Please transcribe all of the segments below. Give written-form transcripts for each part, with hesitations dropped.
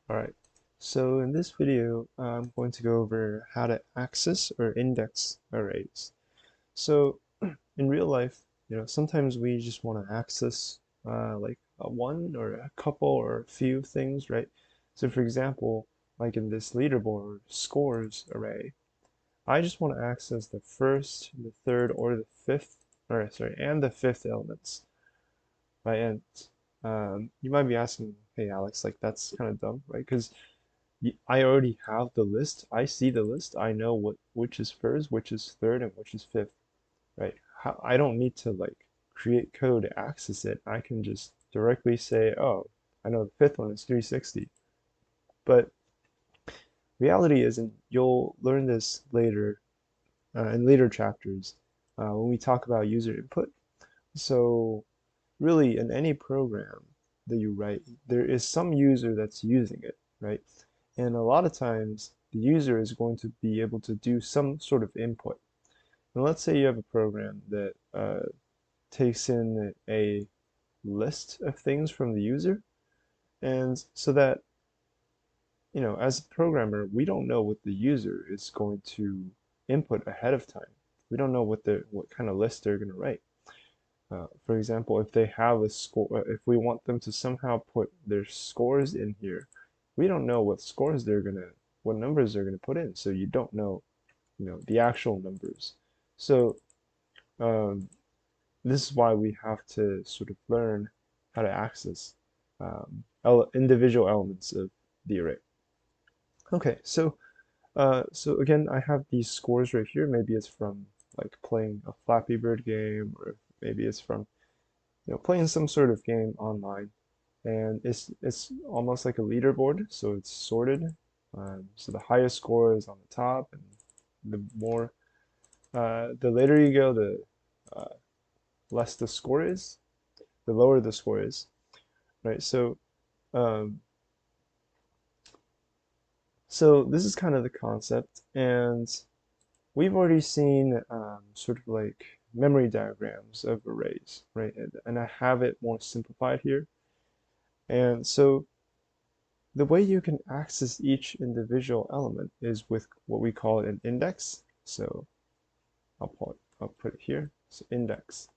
Alright, so in this video, I'm going to go over how to access or index arrays. So in real life, sometimes we just want to access like a one or a couple or a few things, right? So for example, like in this leaderboard scores array, I just want to access the first, the third, or the fifth, or sorry, and the fifth elements, right? And you might be asking, hey Alex, like that's kind of dumb, right? Because I already have the list. I see the list. I know which is first, which is third, and which is fifth, right? I don't need to like create code to access it. I can just directly say, oh, I know the fifth one is 360. But reality is, and you'll learn this later in later chapters when we talk about user input. So really, in any program that you write, there is some user that's using it, right? And a lot of times, the user is going to be able to do some sort of input. And let's say you have a program that takes in a list of things from the user, and so that, as a programmer, we don't know what the user is going to input ahead of time. We don't know what kind of list they're going to write. For example, if they have a score, if we want them to somehow put their scores in here, we don't know what numbers they're gonna put in. So you don't know, the actual numbers. So um, this is why we have to sort of learn how to access individual elements of the array. Okay, so again, I have these scores right here. Maybe it's from like playing a Flappy Bird game, or maybe it's from playing some sort of game online, and it's almost like a leaderboard, so it's sorted. So the highest score is on the top, and the later you go, the uh, less the score is, the lower the score is, right? Um, so this is kind of the concept, and we've already seen sort of like memory diagrams of arrays, right? And I have it more simplified here. And so the way you can access each individual element is with what we call an index. So I'll put it here. So index.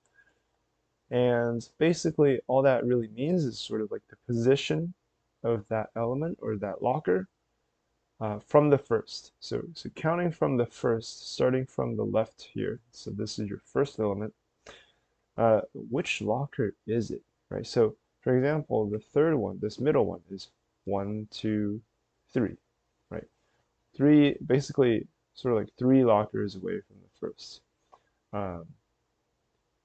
And basically all that really means is sort of like the position of that element or that locker from the first. So counting from the first, starting from the left here. So this is your first element. Which locker is it, right? So for example, the third one, this middle one is 1, 2, 3, right? Three, basically sort of like three lockers away from the first. Um,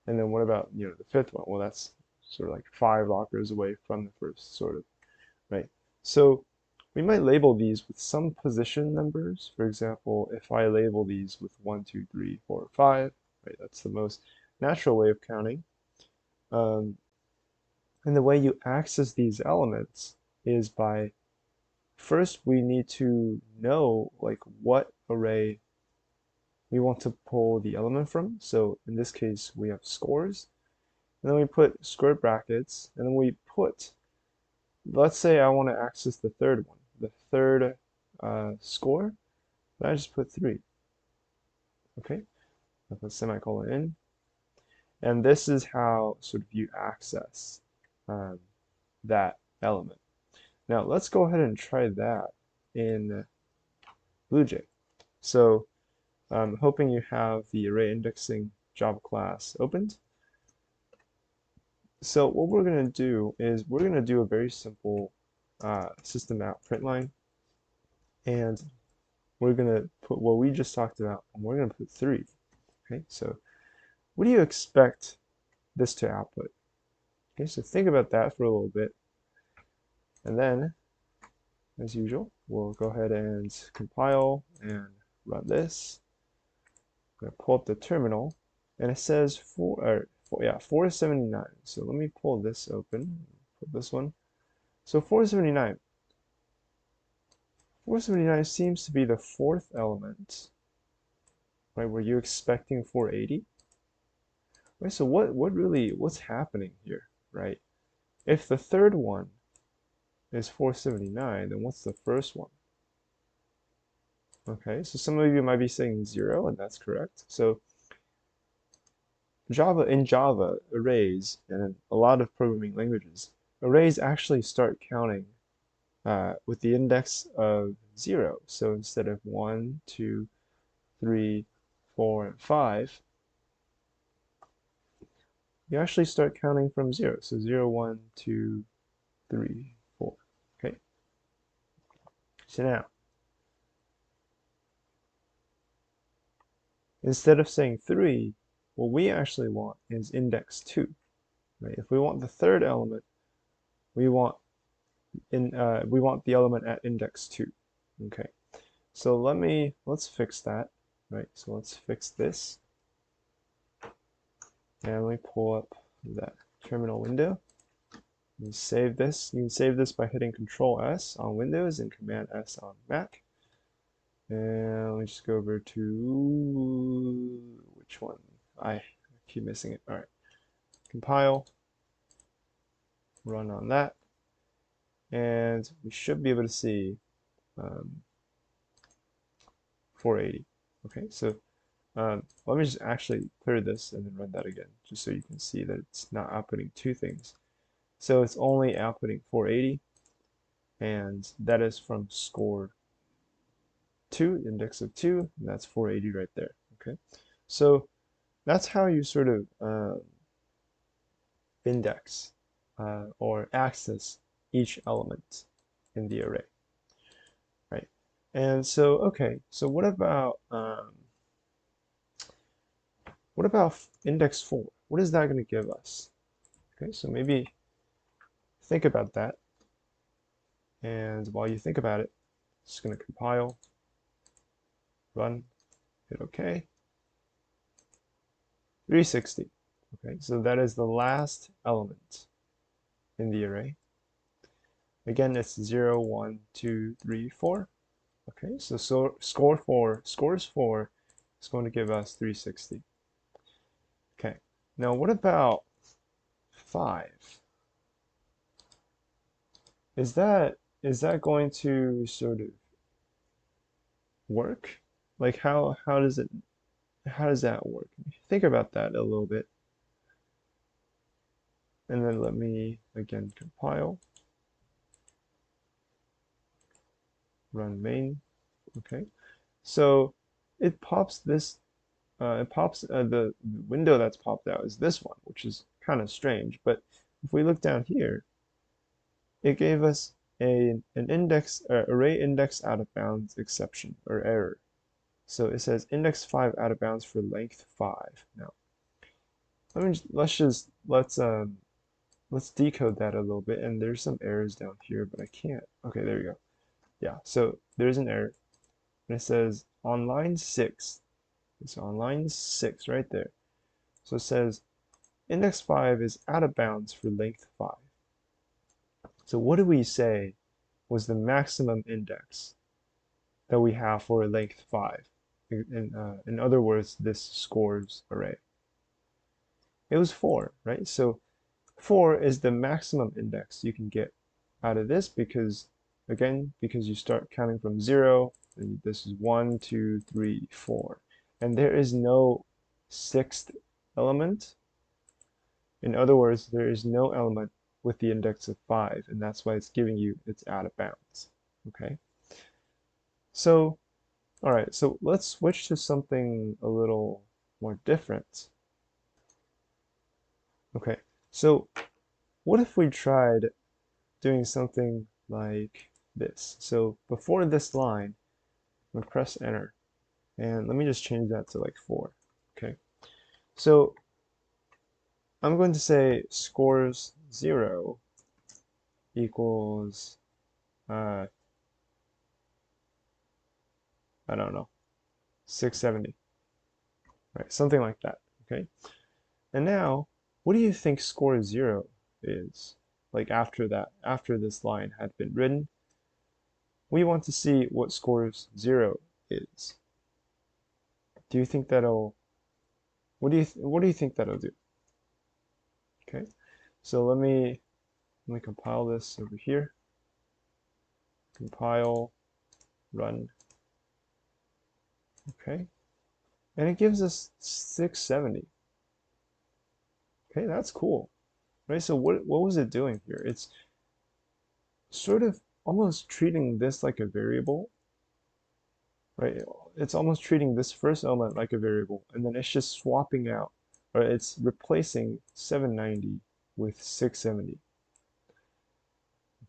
and then what about, the fifth one? Well, that's sort of like five lockers away from the first, sort of, right? So we might label these with some position numbers. For example, if I label these with 1, 2, 3, 4, 5, right? That's the most natural way of counting. Um, and the way you access these elements is by first we need to know like what array we want to pull the element from. So in this case, we have scores, and then we put square brackets, and then we put, let's say I want to access the third one, the third score, and I just put 3. Okay, I put semicolon in, and this is how sort of you access um, that element. Now let's go ahead and try that in BlueJ. So I'm hoping you have the array indexing Java class opened. So what we're going to do is we're going to do a very simple system out print line, and we're going to put what we just talked about, and we're going to put 3. Okay, so what do you expect this to output? Okay, so think about that for a little bit, and then, as usual, we'll go ahead and compile and run this. I'm going to pull up the terminal, and it says 479. So let me pull this open, put this one. So 479. 479 seems to be the fourth element, right? Were you expecting 480? Right, so what's happening here, right? If the third one is 479, then what's the first one? Okay, so some of you might be saying 0, and that's correct. So in Java, arrays, and in a lot of programming languages, arrays actually start counting with the index of 0. So instead of 1, 2, 3, 4, and 5, you actually start counting from 0. So 0, 1, 2, 3, 4. Okay, so now, instead of saying 3, what we actually want is index 2. Right? If we want the third element, we want we want the element at index 2. Okay, so let's fix that. Right, so let's fix this, and let me pull up that terminal window. You save this. You can save this by hitting Control S on Windows and Command S on Mac. And let me just go over to which one? I keep missing it. All right, compile, run on that, and we should be able to see 480. Okay, so let me just actually clear this and then run that again, just so you can see that it's not outputting two things. So it's only outputting 480, and that is from score 2, index of 2, and that's 480 right there. Okay, so that's how you sort of index or access each element in the array, right? And so, okay, so what about index 4? What is that going to give us? Okay, so maybe think about that. And while you think about it, it's going to compile, run, hit OK. 360. Okay, so that is the last element in the array. Again, it's 0, 1, 2, 3, 4. Okay, so scores 4 is going to give us 360. Okay, now what about 5? Is that going to sort of work? Like how does that work? Think about that a little bit. And then let me again compile, run main. Okay, so it pops this. The window that's popped out is this one, which is kind of strange. But if we look down here, it gave us an index array index out of bounds exception or error. So it says index 5 out of bounds for length 5. Now, let's decode that a little bit. And there's some errors down here, but I can't. Okay, there we go. Yeah, so there's an error, and it says on line 6. So on line 6 right there. So it says index 5 is out of bounds for length 5. So what do we say was the maximum index that we have for length 5? In other words, this scores array. It was 4, right? So 4 is the maximum index you can get out of this because, again, because you start counting from 0, and this is 1, 2, 3, 4. And there is no sixth element. In other words, there is no element with the index of 5, and that's why it's giving you it's out of bounds. Okay? So, all right, so let's switch to something a little more different. Okay, so what if we tried doing something like this? So before this line, I'm gonna press enter, and let me just change that to like 4. Okay, so I'm going to say scores 0 equals I don't know, 670, right? Something like that. Okay, and now what do you think score 0 is? Like after that, after this line had been written, we want to see what scores 0 is. Do you think that'll what do you think that'll do? Okay, so let me compile this over here. compile, run. Okay, and it gives us 670. Okay, that's cool, right? So what was it doing here? It's sort of almost treating this like a variable, right? It's almost treating this first element like a variable, and then it's just swapping out, or it's replacing 790 with 670.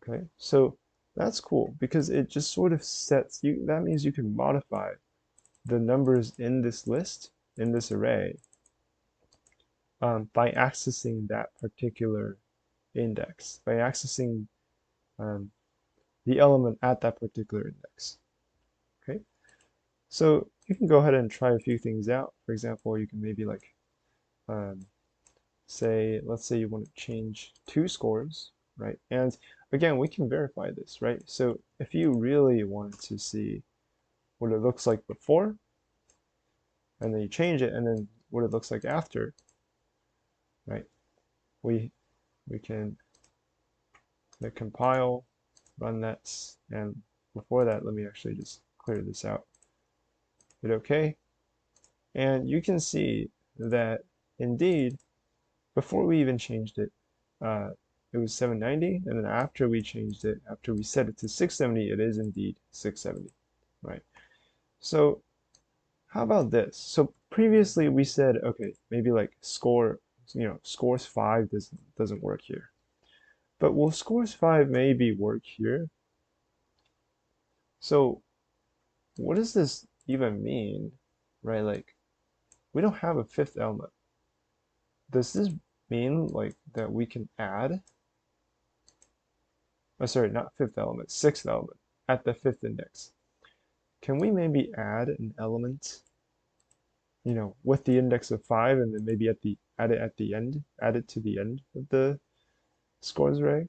Okay, so that's cool because it just sort of sets you, that means you can modify the numbers in this list, in this array, by accessing that particular index, by accessing um, the element at that particular index. Okay, so you can go ahead and try a few things out. For example, you can maybe like um, say, let's say you want to change two scores, right? And again, we can verify this, right? So if you really wanted to see what it looks like before, and then you change it, and then what it looks like after, right? We we can compile, run that, and before that, let me actually just clear this out. Hit OK, and you can see that indeed, before we even changed it, uh, it was 790, and then after we changed it, after we set it to 670, it is indeed 670, right? So how about this? So previously we said, okay, maybe like score, scores 5 doesn't work here. But will scores 5 maybe work here? So what does this even mean, right? Like we don't have a fifth element. Does this mean like that we can add, oh sorry, not fifth element, sixth element at the fifth index? Can we maybe add an element, with the index of 5 and then maybe add it at the end, add it to the end of the scores array?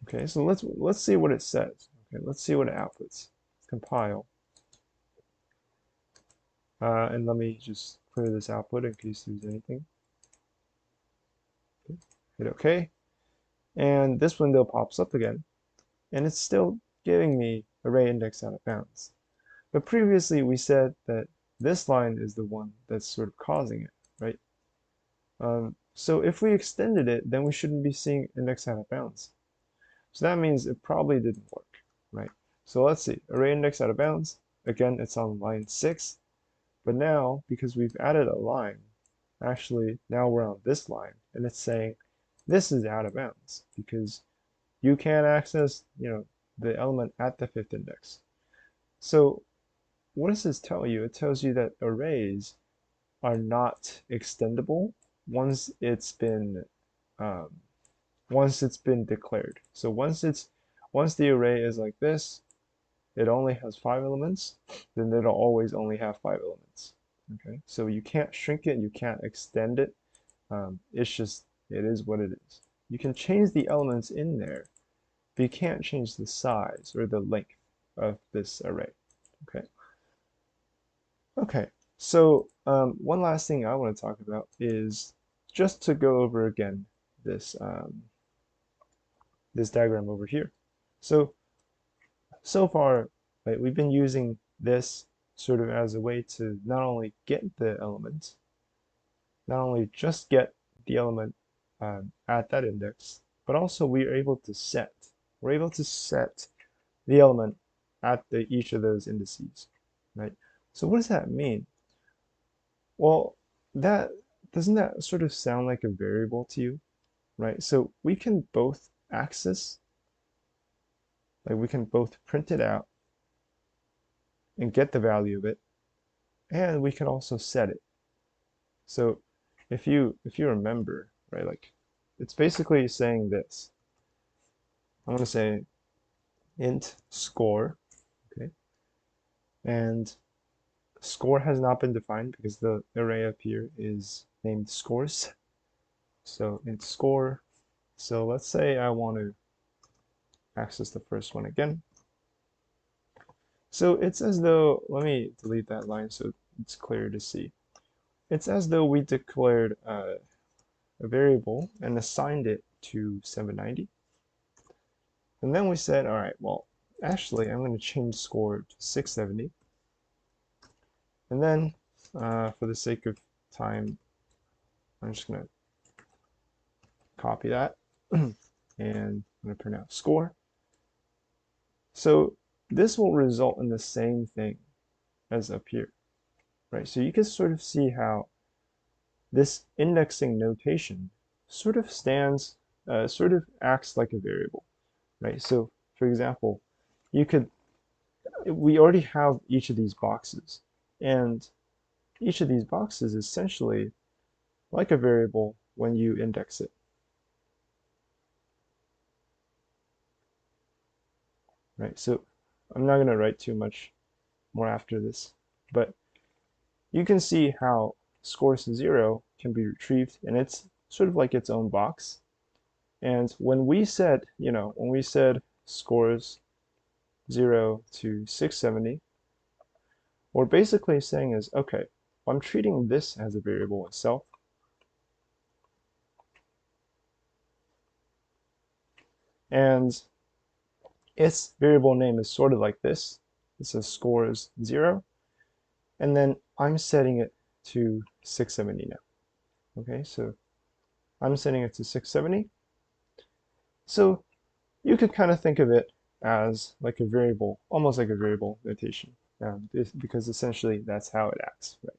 Okay, so let's see what it says. Okay, let's see what it outputs. Compile. And let me just clear this output in case there's anything. Okay, hit OK. And this window pops up again, and it's still giving me array index out of bounds. But previously we said that this line is the one that's sort of causing it, right? So if we extended it, then we shouldn't be seeing index out of bounds. So that means it probably didn't work, right? So let's see, array index out of bounds. Again, it's on line 6. But now, because we've added a line, actually now we're on this line, and it's saying this is out of bounds because you can't access, the element at the fifth index. So what does this tell you? It tells you that arrays are not extendable once it's been um, declared. So once the array is like this, it only has 5 elements, then it'll always only have 5 elements. Okay, so you can't shrink it, you can't extend it. It's just, it is what it is. You can change the elements in there, but you can't change the size or the length of this array. Okay. Okay. So one last thing I want to talk about is just to go over again this this diagram over here. So far, right, we've been using this sort of as a way to not only get the element, not only just get the element at that index, but also we're able to set the element at each of those indices, right? So what does that mean? Well, that doesn't that sort of sound like a variable to you, right? So we can both access, like we can both print it out and get the value of it, and we can also set it. So if you remember, right, like it's basically saying this. I'm going to say int score, okay, and score has not been defined because the array up here is named scores. So int score. So let's say I want to access the first one again. So it's as though, let me delete that line so it's clear to see. It's as though we declared a variable and assigned it to 790. And then we said, all right, well, actually, I'm going to change score to 670. And then, for the sake of time, I'm just going to copy that and I'm going to print out score. So this will result in the same thing as up here, right? So you can sort of see how this indexing notation sort of sort of acts like a variable, right? So for example, we already have each of these boxes, and each of these boxes is essentially like a variable when you index it, right? So I'm not going to write too much more after this, but you can see how scores 0 can be retrieved, and it's sort of like its own box. And when we said, when we said scores 0 to 670, what we're basically saying is, okay, I'm treating this as a variable itself, and its variable name is sort of like this. It says scores 0, and then I'm setting it to 670 now. Okay, so I'm setting it to 670. So you could kind of think of it as like a variable, almost like a variable notation, because essentially that's how it acts, right?